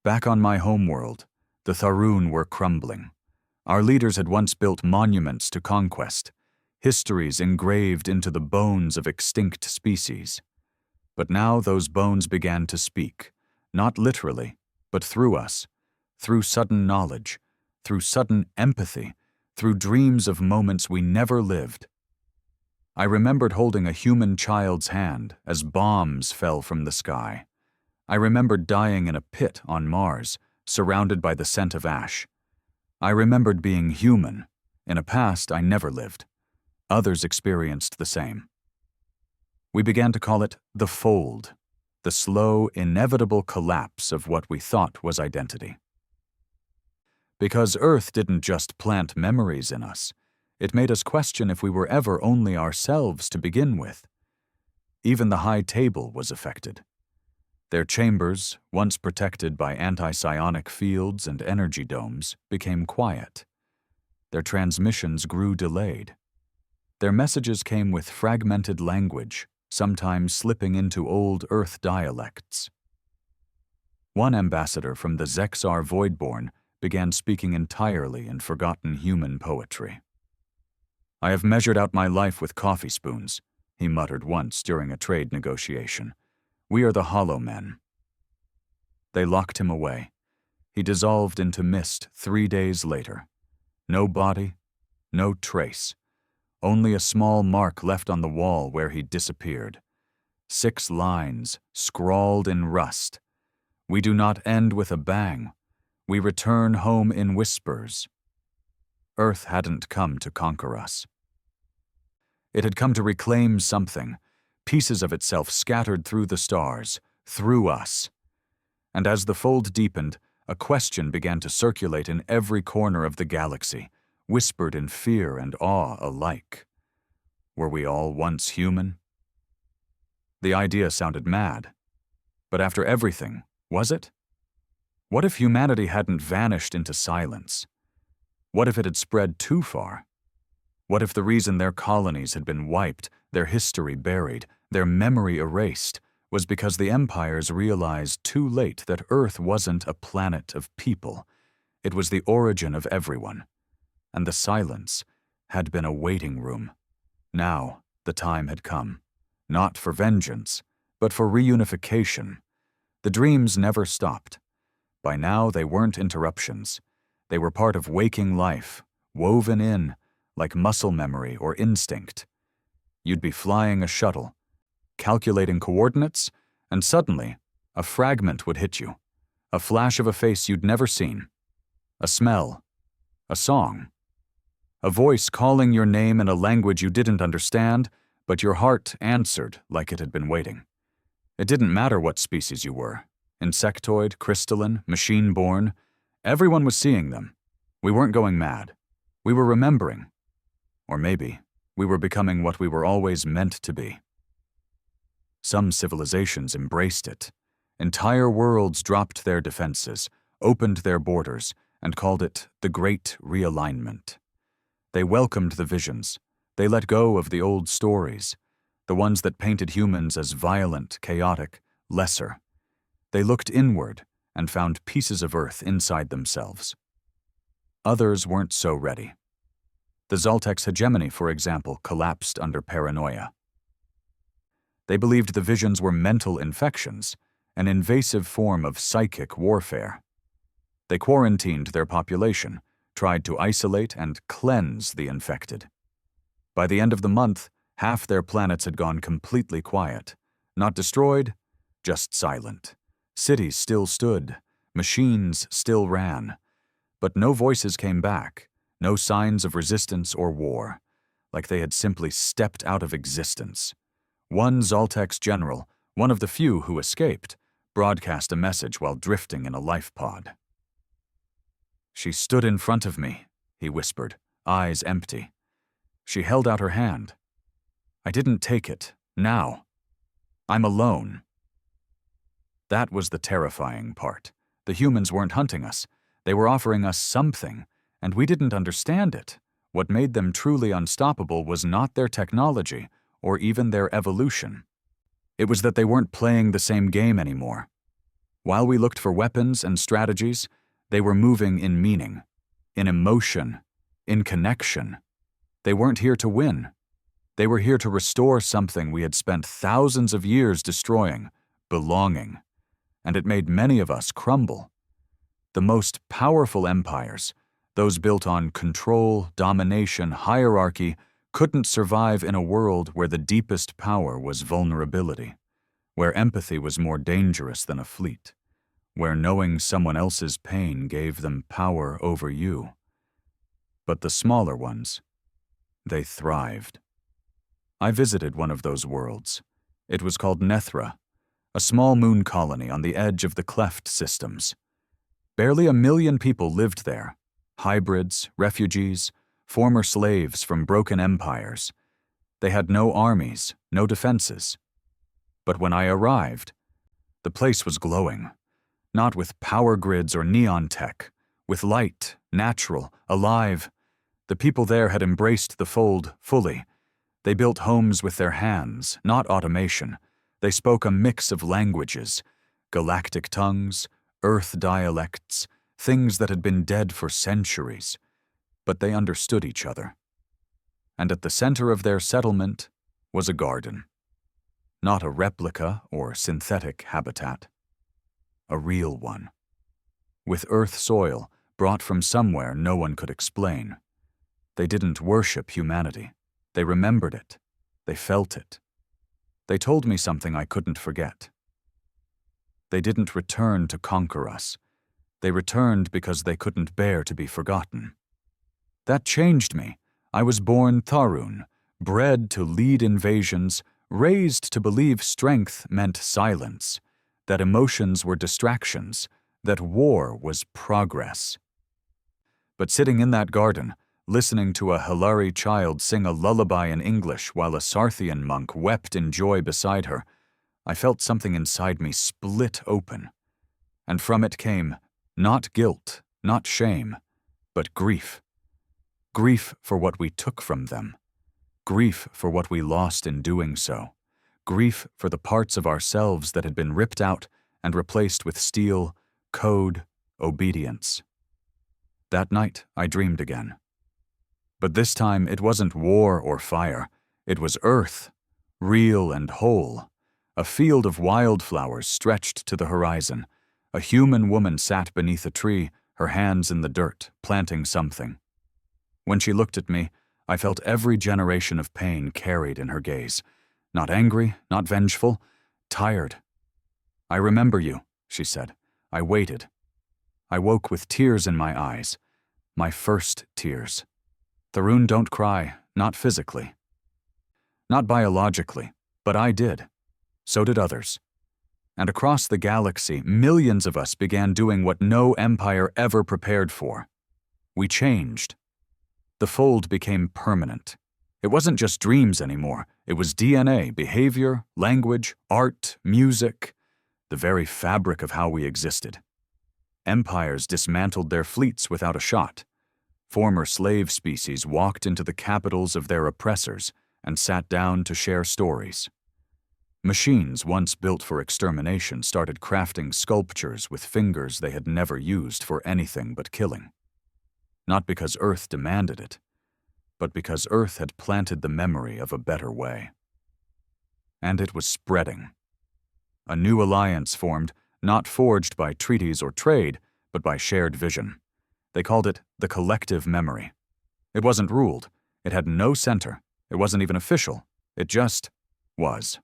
Back on my homeworld, the Tharun were crumbling. Our leaders had once built monuments to conquest, histories engraved into the bones of extinct species. But now those bones began to speak, not literally, but through us, through sudden knowledge, through sudden empathy, through dreams of moments we never lived. I remembered holding a human child's hand as bombs fell from the sky. I remembered dying in a pit on Mars, surrounded by the scent of ash. I remembered being human, in a past I never lived. Others experienced the same. We began to call it the fold, the slow, inevitable collapse of what we thought was identity. Because Earth didn't just plant memories in us, it made us question if we were ever only ourselves to begin with. Even the high table was affected. Their chambers, once protected by anti-psionic fields and energy domes, became quiet. Their transmissions grew delayed. Their messages came with fragmented language, sometimes slipping into old Earth dialects. One ambassador from the Zexar Voidborn began speaking entirely in forgotten human poetry. "I have measured out my life with coffee spoons," he muttered once during a trade negotiation. "We are the Hollow Men." They locked him away. He dissolved into mist 3 days later. No body, no trace. Only a small mark left on the wall where he disappeared. 6 lines, scrawled in rust. "We do not end with a bang. We return home in whispers." Earth hadn't come to conquer us. It had come to reclaim something, pieces of itself scattered through the stars, through us. And as the fold deepened, a question began to circulate in every corner of the galaxy, whispered in fear and awe alike. Were we all once human? The idea sounded mad. But after everything, was it? What if humanity hadn't vanished into silence? What if it had spread too far? What if the reason their colonies had been wiped, their history buried, their memory erased, was because the empires realized too late that Earth wasn't a planet of people. It was the origin of everyone. And the silence had been a waiting room. Now the time had come, not for vengeance, but for reunification. The dreams never stopped. By now they weren't interruptions. They were part of waking life, woven in, like muscle memory or instinct. You'd be flying a shuttle, calculating coordinates, and suddenly, a fragment would hit you. A flash of a face you'd never seen. A smell. A song. A voice calling your name in a language you didn't understand, but your heart answered like it had been waiting. It didn't matter what species you were. Insectoid, crystalline, machine-born. Everyone was seeing them. We weren't going mad. We were remembering. Or maybe, we were becoming what we were always meant to be. Some civilizations embraced it. Entire worlds dropped their defenses, opened their borders, and called it the Great Realignment. They welcomed the visions. They let go of the old stories, the ones that painted humans as violent, chaotic, lesser. They looked inward and found pieces of Earth inside themselves. Others weren't so ready. The Zoltek's hegemony, for example, collapsed under paranoia. They believed the visions were mental infections, an invasive form of psychic warfare. They quarantined their population, tried to isolate and cleanse the infected. By the end of the month, half their planets had gone completely quiet. Not destroyed, just silent. Cities still stood, machines still ran. But no voices came back, no signs of resistance or war, like they had simply stepped out of existence. One Zoltek's general, one of the few who escaped, broadcast a message while drifting in a life pod. "She stood in front of me," he whispered, eyes empty. She held out her hand. "I didn't take it. Now. I'm alone." That was the terrifying part. The humans weren't hunting us. They were offering us something, and we didn't understand it. What made them truly unstoppable was not their technology, or even their evolution. It was that they weren't playing the same game anymore. While we looked for weapons and strategies, they were moving in meaning, in emotion, in connection. They weren't here to win. They were here to restore something we had spent thousands of years destroying, belonging. And it made many of us crumble. The most powerful empires, those built on control, domination, hierarchy, couldn't survive in a world where the deepest power was vulnerability, where empathy was more dangerous than a fleet, where knowing someone else's pain gave them power over you. But the smaller ones, they thrived. I visited one of those worlds. It was called Nethra, a small moon colony on the edge of the Cleft systems. Barely 1 million people lived there, hybrids, refugees, former slaves from broken empires. They had no armies, no defenses. But when I arrived, the place was glowing, not with power grids or neon tech, with light, natural, alive. The people there had embraced the fold fully. They built homes with their hands, not automation. They spoke a mix of languages, galactic tongues, Earth dialects, things that had been dead for centuries. But they understood each other. And at the center of their settlement was a garden. Not a replica or synthetic habitat. A real one. With Earth soil brought from somewhere no one could explain. They didn't worship humanity. They remembered it. They felt it. They told me something I couldn't forget. They didn't return to conquer us. They returned because they couldn't bear to be forgotten. That changed me. I was born Tharun, bred to lead invasions, raised to believe strength meant silence. that emotions were distractions, that war was progress. But sitting in that garden, listening to a Hilari child sing a lullaby in English while a Sarthian monk wept in joy beside her, I felt something inside me split open. And from it came not guilt, not shame, but grief. Grief for what we took from them. Grief for what we lost in doing so. Grief for the parts of ourselves that had been ripped out and replaced with steel, code, obedience. That night, I dreamed again. But this time, it wasn't war or fire. It was earth, real and whole. A field of wildflowers stretched to the horizon. A human woman sat beneath a tree, her hands in the dirt, planting something. When she looked at me, I felt every generation of pain carried in her gaze. Not angry, not vengeful, tired. "I remember you," she said. I waited. I woke with tears in my eyes. My first tears. Tharun, don't cry, not physically. Not biologically, but I did. So did others. And across the galaxy, millions of us began doing what no empire ever prepared for. We changed. The fold became permanent. It wasn't just dreams anymore. It was DNA, behavior, language, art, music, the very fabric of how we existed. Empires dismantled their fleets without a shot. Former slave species walked into the capitals of their oppressors and sat down to share stories. Machines once built for extermination started crafting sculptures with fingers they had never used for anything but killing. Not because Earth demanded it, but because Earth had planted the memory of a better way. And it was spreading. A new alliance formed, not forged by treaties or trade, but by shared vision. They called it the collective memory. It wasn't ruled. It had no center. It wasn't even official. It just was.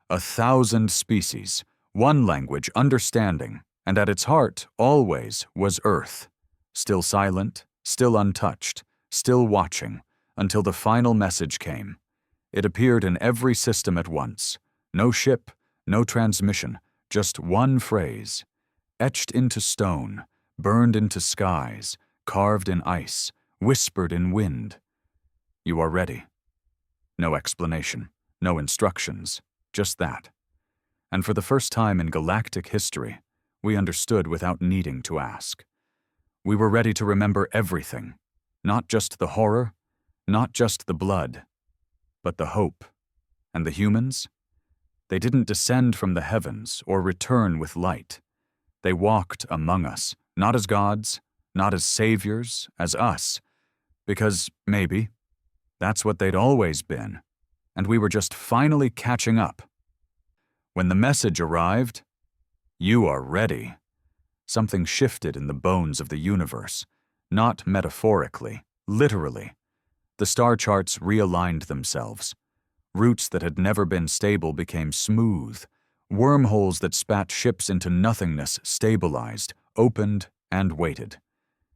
1,000 species, one language, understanding, and at its heart, always, was Earth. Still silent, still untouched, still watching, until the final message came. It appeared in every system at once. No ship, no transmission, just one phrase. Etched into stone, burned into skies, carved in ice, whispered in wind. You are ready. No explanation, no instructions, just that. And for the first time in galactic history, we understood without needing to ask. We were ready to remember everything, not just the horror, not just the blood, but the hope. And the humans? They didn't descend from the heavens or return with light. They walked among us, not as gods, not as saviors, as us, because maybe that's what they'd always been, and we were just finally catching up. When the message arrived, "You are ready," something shifted in the bones of the universe, not metaphorically, literally. The star charts realigned themselves. Routes that had never been stable became smooth. Wormholes that spat ships into nothingness stabilized, opened, and waited.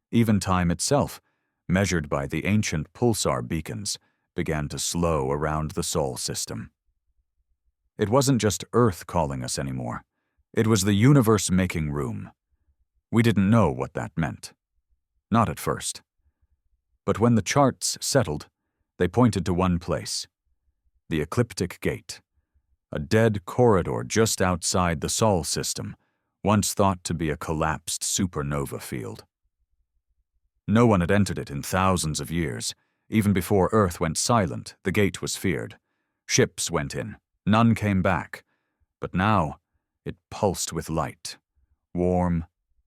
Even time itself, measured by the ancient pulsar beacons, began to slow around the Sol system. It wasn't just Earth calling us anymore. It was the universe making room. We didn't know what that meant. Not at first. But when the charts settled, they pointed to one place. The ecliptic gate. A dead corridor just outside the Sol system, once thought to be a collapsed supernova field. No one had entered it in thousands of years. Even before Earth went silent, the gate was feared. Ships went in. None came back. But now, it pulsed with light. Warm,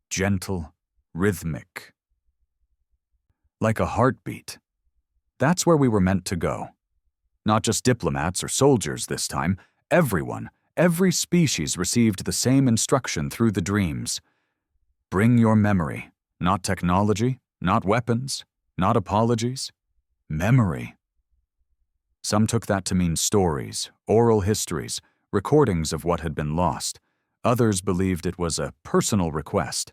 gentle, rhythmic. Like a heartbeat. That's where we were meant to go. Not just diplomats or soldiers this time. Everyone, every species received the same instruction through the dreams. Bring your memory, not technology, not weapons, not apologies. Memory. Some took that to mean stories, oral histories, recordings of what had been lost. Others believed it was a personal request.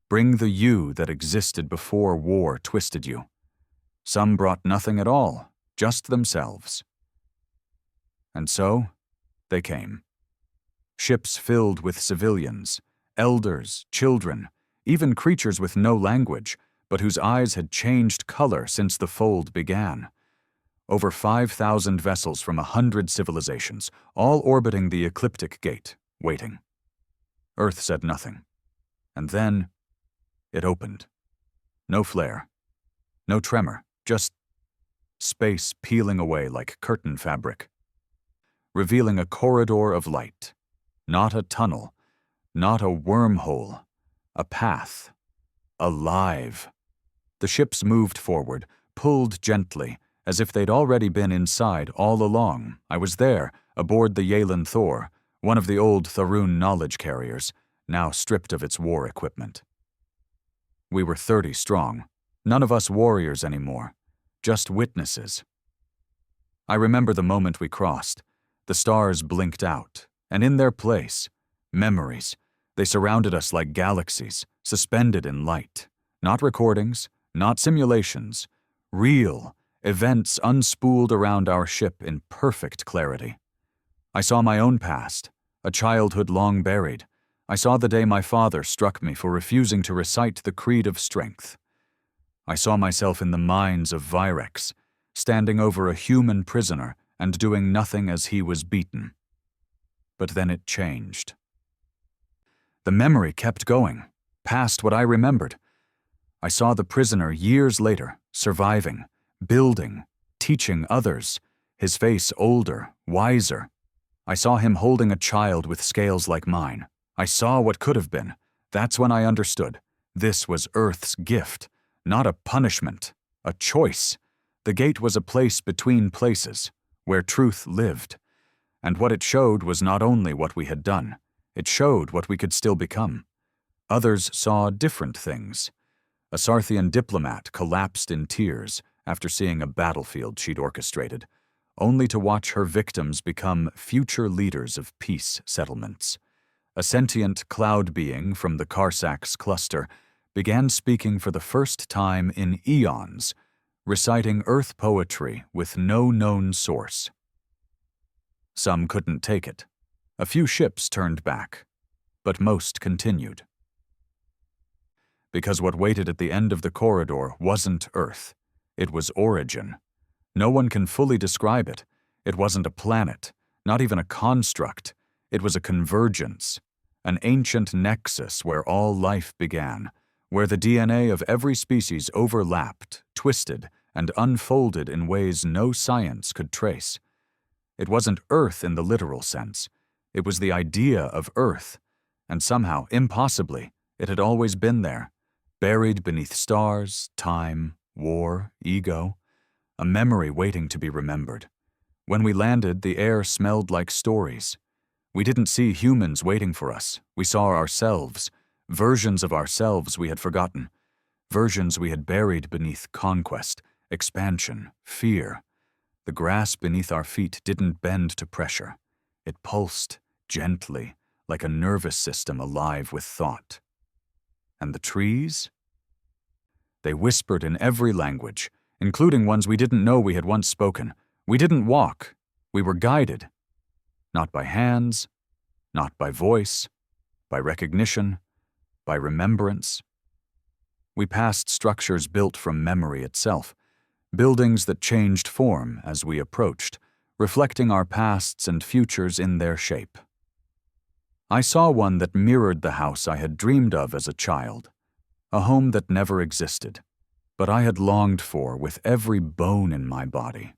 Bring the you that existed before war twisted you. Some brought nothing at all, just themselves. And so, they came. Ships filled with civilians, elders, children, even creatures with no language, but whose eyes had changed color since the fold began. Over 5,000 vessels from 100 civilizations, all orbiting the ecliptic gate, waiting. Earth said nothing. And then it opened. No flare. No tremor. Just space peeling away like curtain fabric, revealing a corridor of light. Not a tunnel, not a wormhole, a path. Alive. The ships moved forward, pulled gently, as if they'd already been inside all along. I was there, aboard the Yalen Thor, one of the old Tharun knowledge carriers, now stripped of its war equipment. We were 30 strong, none of us warriors anymore, just witnesses. I remember the moment we crossed. The stars blinked out, and in their place, memories. They surrounded us like galaxies, suspended in light. Not recordings, not simulations, real events unspooled around our ship in perfect clarity. I saw my own past, a childhood long buried. I saw the day my father struck me for refusing to recite the creed of strength. I saw myself in the mines of Virex, standing over a human prisoner and doing nothing as he was beaten. But then it changed. The memory kept going, past what I remembered. I saw the prisoner years later, surviving, building, teaching others, his face older, wiser. I saw him holding a child with scales like mine. I saw what could have been. That's when I understood. This was Earth's gift, not a punishment, a choice. The gate was a place between places, where truth lived. And what it showed was not only what we had done, it showed what we could still become. Others saw different things. A Sarthian diplomat collapsed in tears after seeing a battlefield she'd orchestrated, only to watch her victims become future leaders of peace settlements. A sentient cloud being from the Karsax cluster began speaking for the first time in eons, reciting Earth poetry with no known source. Some couldn't take it. A few ships turned back, but most continued. Because what waited at the end of the corridor wasn't Earth. It was origin. No one can fully describe it. It wasn't a planet, not even a construct. It was a convergence, an ancient nexus where all life began, where the DNA of every species overlapped, twisted, and unfolded in ways no science could trace. It wasn't Earth in the literal sense. It was the idea of Earth, and somehow, impossibly, it had always been there, buried beneath stars, time, war, ego, a memory waiting to be remembered. When we landed, the air smelled like stories. We didn't see humans waiting for us. We saw ourselves, versions of ourselves we had forgotten, versions we had buried beneath conquest, expansion, fear. The grass beneath our feet didn't bend to pressure. It pulsed gently, like a nervous system alive with thought. And the trees? They whispered in every language, including ones we didn't know we had once spoken. We didn't walk. We were guided. Not by hands, not by voice, by recognition, by remembrance. We passed structures built from memory itself, buildings that changed form as we approached, reflecting our pasts and futures in their shape. I saw one that mirrored the house I had dreamed of as a child, a home that never existed, but I had longed for with every bone in my body.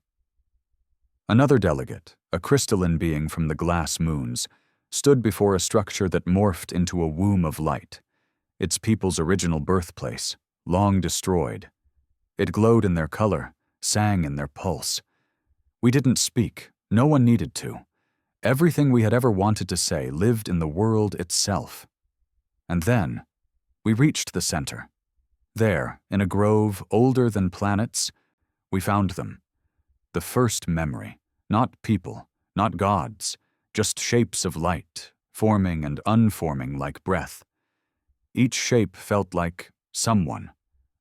Another delegate, a crystalline being from the glass moons, stood before a structure that morphed into a womb of light, its people's original birthplace, long destroyed. It glowed in their color, sang in their pulse. We didn't speak, no one needed to. Everything we had ever wanted to say lived in the world itself. And then, we reached the center. There, in a grove older than planets, we found them. The first memory, not people, not gods, just shapes of light, forming and unforming like breath. Each shape felt like someone,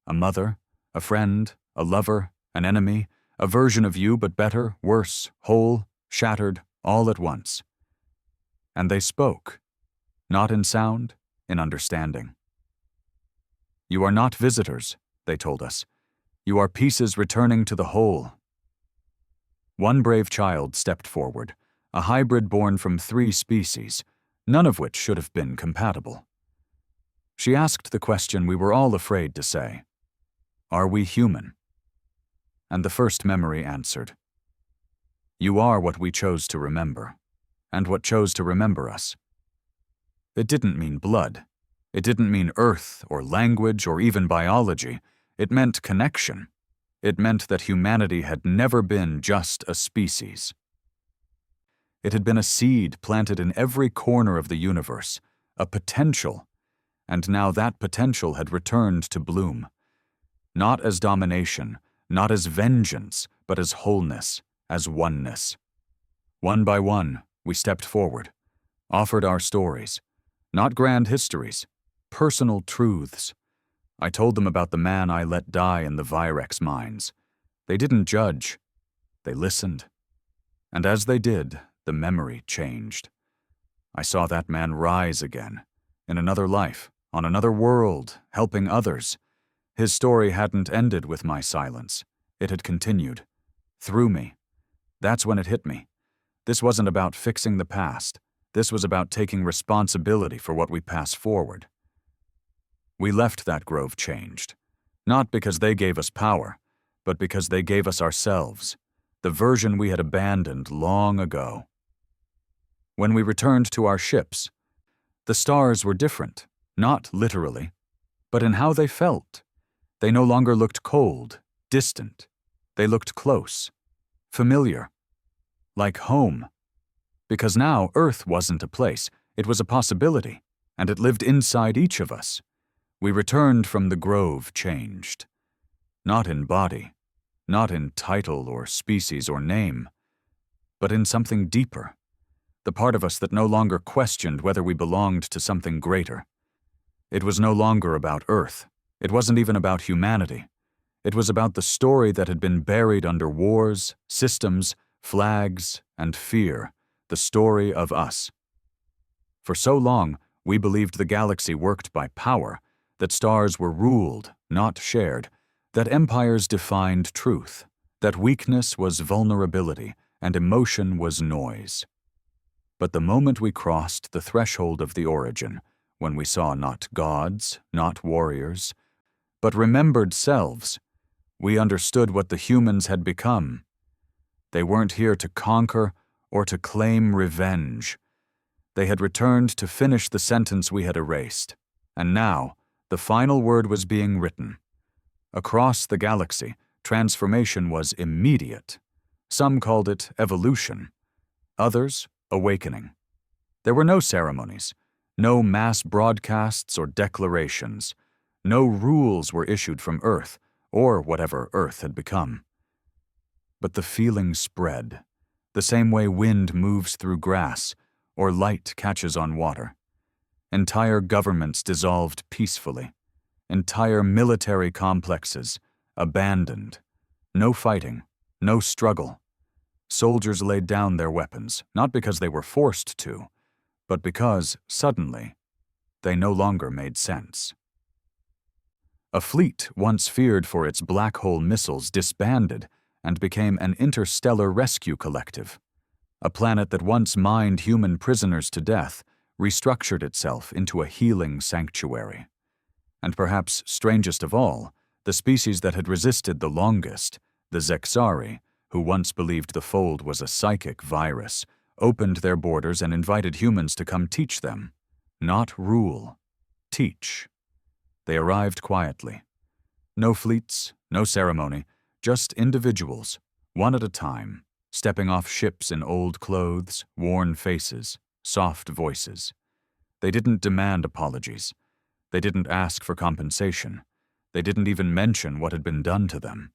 a mother, a friend, a lover, an enemy, a version of you but better, worse, whole, shattered, all at once. And they spoke, not in sound, in understanding. "You are not visitors," they told us. "You are pieces returning to the whole." One brave child stepped forward, a hybrid born from 3 species, none of which should have been compatible. She asked the question we were all afraid to say: "Are we human?" And the first memory answered: "You are what we chose to remember, and what chose to remember us." It didn't mean blood. It didn't mean earth or language or even biology. It meant connection. It meant that humanity had never been just a species. It had been a seed planted in every corner of the universe, a potential, and now that potential had returned to bloom. Not as domination, not as vengeance, but as wholeness, as oneness. One by one, we stepped forward, offered our stories, not grand histories, personal truths. I told them about the man I let die in the Virex mines. They didn't judge. They listened. And as they did, the memory changed. I saw that man rise again, in another life, on another world, helping others. His story hadn't ended with my silence. It had continued. Through me. That's when it hit me. This wasn't about fixing the past. This was about taking responsibility for what we pass forward. We left that grove changed, not because they gave us power, but because they gave us ourselves, the version we had abandoned long ago. When we returned to our ships, the stars were different, not literally, but in how they felt. They no longer looked cold, distant. They looked close, familiar, like home. Because now Earth wasn't a place, it was a possibility, and it lived inside each of us. We returned from the grove changed. Not in body, not in title or species or name, but in something deeper. The part of us that no longer questioned whether we belonged to something greater. It was no longer about Earth. It wasn't even about humanity. It was about the story that had been buried under wars, systems, flags, and fear, the story of us. For so long, we believed the galaxy worked by power, that stars were ruled, not shared, that empires defined truth, that weakness was vulnerability, and emotion was noise. But the moment we crossed the threshold of the origin, when we saw not gods, not warriors, but remembered selves, we understood what the humans had become. They weren't here to conquer or to claim revenge. They had returned to finish the sentence we had erased, and now the final word was being written. Across the galaxy, transformation was immediate. Some called it evolution, others awakening. There were no ceremonies, no mass broadcasts or declarations. No rules were issued from Earth, or whatever Earth had become. But the feeling spread, the same way wind moves through grass, or light catches on water. Entire governments dissolved peacefully. Entire military complexes abandoned. No fighting, no struggle. Soldiers laid down their weapons, not because they were forced to, but because, suddenly, they no longer made sense. A fleet once feared for its black hole missiles disbanded and became an interstellar rescue collective. A planet that once mined human prisoners to death restructured itself into a healing sanctuary. And perhaps strangest of all, the species that had resisted the longest, the Zexari, who once believed the fold was a psychic virus, opened their borders and invited humans to come teach them. Not rule, teach. They arrived quietly. No fleets, no ceremony, just individuals, one at a time, stepping off ships in old clothes, worn faces, soft voices. They didn't demand apologies. They didn't ask for compensation. They didn't even mention what had been done to them.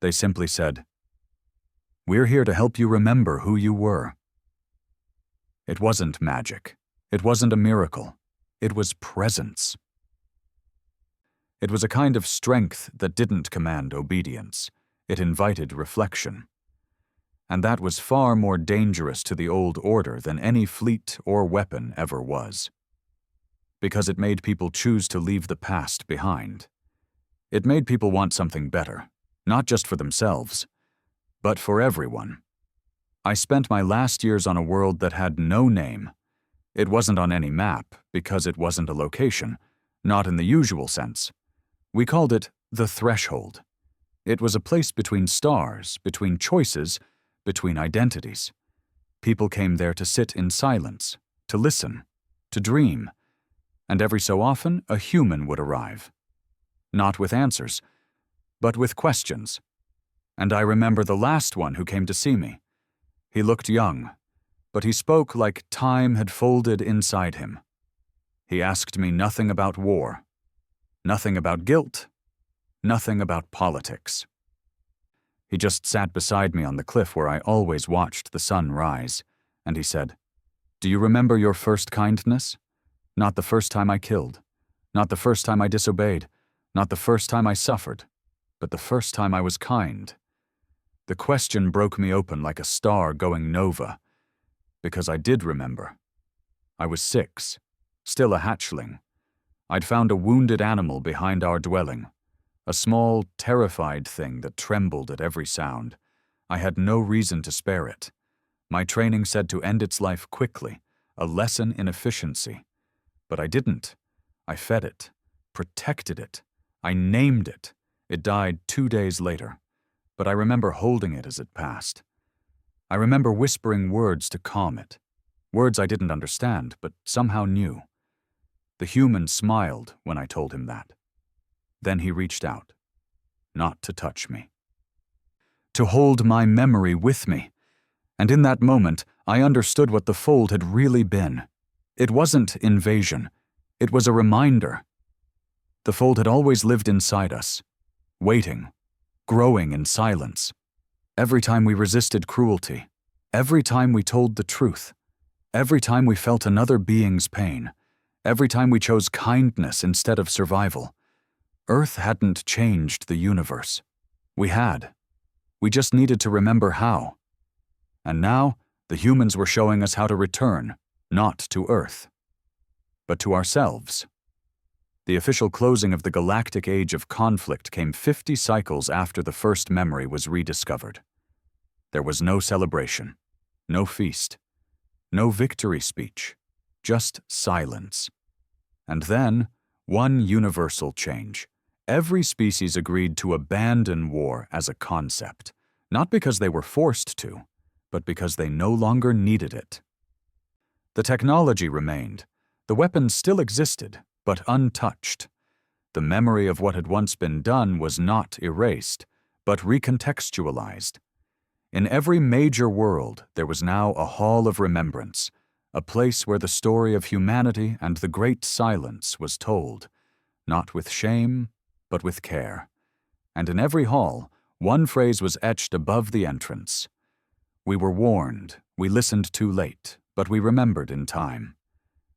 They simply said, "We're here to help you remember who you were." It wasn't magic. It wasn't a miracle. It was presence. It was a kind of strength that didn't command obedience. It invited reflection. And that was far more dangerous to the old order than any fleet or weapon ever was. Because it made people choose to leave the past behind. It made people want something better, not just for themselves, but for everyone. I spent my last years on a world that had no name. It wasn't on any map because it wasn't a location, not in the usual sense. We called it the threshold. It was a place between stars, between choices, between identities. People came there to sit in silence, to listen, to dream, and every so often a human would arrive. Not with answers, but with questions. And I remember the last one who came to see me. He looked young, but he spoke like time had folded inside him. He asked me nothing about war, nothing about guilt, nothing about politics. He just sat beside me on the cliff where I always watched the sun rise, and he said, "Do you remember your first kindness? Not the first time I killed, not the first time I disobeyed, not the first time I suffered, but the first time I was kind." The question broke me open like a star going nova, because I did remember. I was 6, still a hatchling. I'd found a wounded animal behind our dwelling, a small, terrified thing that trembled at every sound. I had no reason to spare it. My training said to end its life quickly, a lesson in efficiency. But I didn't. I fed it, protected it. I named it. It died 2 days later, but I remember holding it as it passed. I remember whispering words to calm it, words I didn't understand, but somehow knew. The human smiled when I told him that. Then he reached out, not to touch me, to hold my memory with me. And in that moment, I understood what the fold had really been. It wasn't invasion. It was a reminder. The fold had always lived inside us, waiting, growing in silence. Every time we resisted cruelty, every time we told the truth, every time we felt another being's pain, every time we chose kindness instead of survival. Earth hadn't changed the universe. We had. We just needed to remember how. And now, the humans were showing us how to return, not to Earth, but to ourselves. The official closing of the galactic age of conflict came 50 cycles after the first memory was rediscovered. There was no celebration, no feast, no victory speech, just silence. And then, one universal change. Every species agreed to abandon war as a concept, not because they were forced to, but because they no longer needed it. The technology remained. The weapons still existed, but untouched. The memory of what had once been done was not erased, but recontextualized. In every major world, there was now a hall of remembrance, a place where the story of humanity and the great silence was told, not with shame, but with care. And in every hall, one phrase was etched above the entrance. We were warned, we listened too late, but we remembered in time.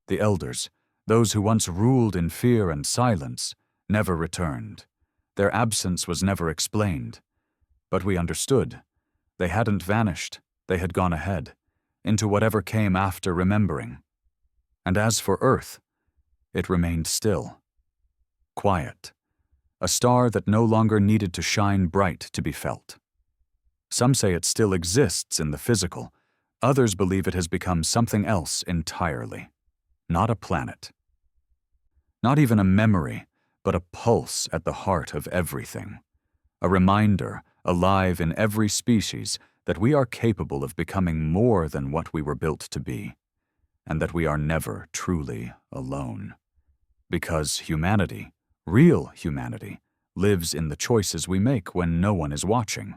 The elders, those who once ruled in fear and silence, never returned. Their absence was never explained. But we understood. They hadn't vanished, they had gone ahead, into whatever came after remembering. And as for Earth, it remained still, quiet, a star that no longer needed to shine bright to be felt. Some say it still exists in the physical. Others believe it has become something else entirely. Not a planet. Not even a memory, but a pulse at the heart of everything. A reminder, alive in every species, that we are capable of becoming more than what we were built to be, and that we are never truly alone. Because humanity, real humanity, lives in the choices we make when no one is watching,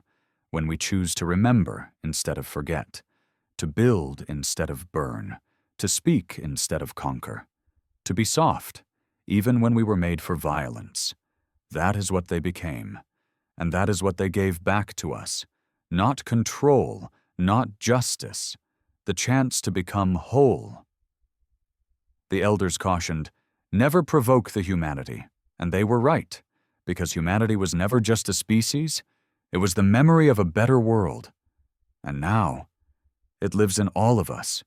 when we choose to remember instead of forget, to build instead of burn, to speak instead of conquer, to be soft, even when we were made for violence. That is what they became, and that is what they gave back to us. Not control, not justice, the chance to become whole. The elders cautioned, never provoke the humanity, and they were right, because humanity was never just a species, it was the memory of a better world. And now, it lives in all of us,